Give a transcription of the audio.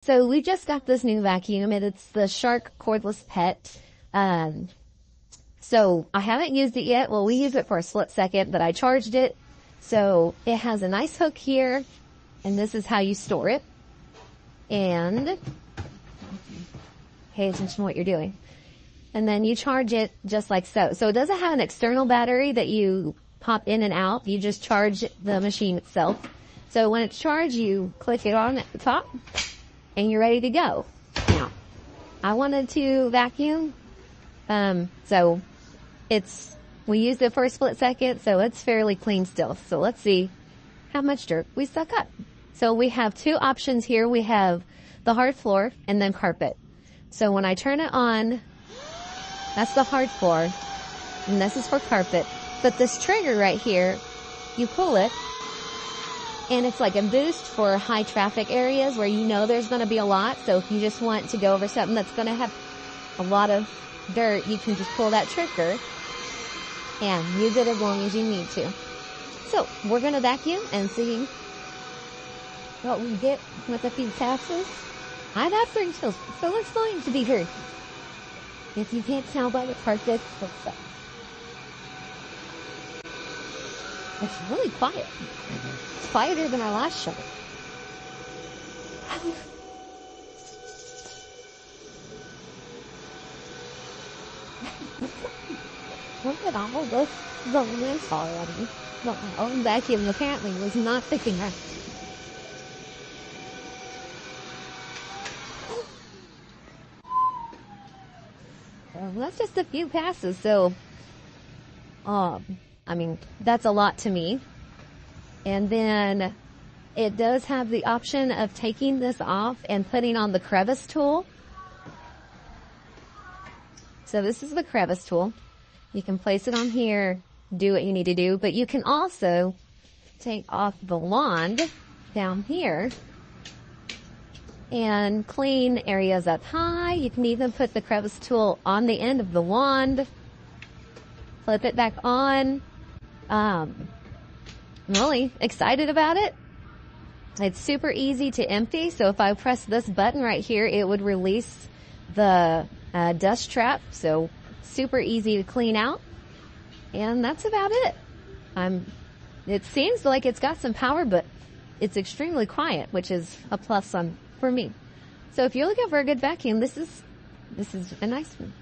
So we just got this new vacuum, and it's the Shark Cordless Pet. So I haven't used it yet. Well, we used it for a split second, but I charged it. So it has a nice hook here, and this is how you store it. And pay attention to what you're doing. And then you charge it just like so. So it doesn't have an external battery that you pop in and out. You just charge the machine itself. So when it's charged, you click it on at the top, and you're ready to go. Now, I wanted to vacuum, so we used it for a split second, so it's fairly clean still. So let's see how much dirt we suck up. So we have two options here. We have the hard floor and then carpet. So when I turn it on, that's the hard floor, and this is for carpet. But this trigger right here, you pull it, and it's like a boost for high traffic areas where you know there's going to be a lot. So if you just want to go over something that's going to have a lot of dirt, you can just pull that trigger and use it as long as you need to. So we're going to vacuum and see what we get with a few passes. I've had 3 chills, so it's going to be here. If you can't tell by the carpet, it's really quiet. It's quieter than our last show. Look at all this zones already. But my own vacuum apparently was not picking up. Well, that's just a few passes, so I mean, that's a lot to me. And then it does have the option of taking this off and putting on the crevice tool. So this is the crevice tool. You can place it on here, do what you need to do, but you can also take off the wand down here and clean areas up high. You can even put the crevice tool on the end of the wand, flip it back on. I'm really excited about it. It's super easy to empty. So if I press this button right here, it would release the dust trap. So super easy to clean out. And that's about it. It seems like it's got some power, but it's extremely quiet, which is a plus for me. So if you're looking for a good vacuum, this is a nice one.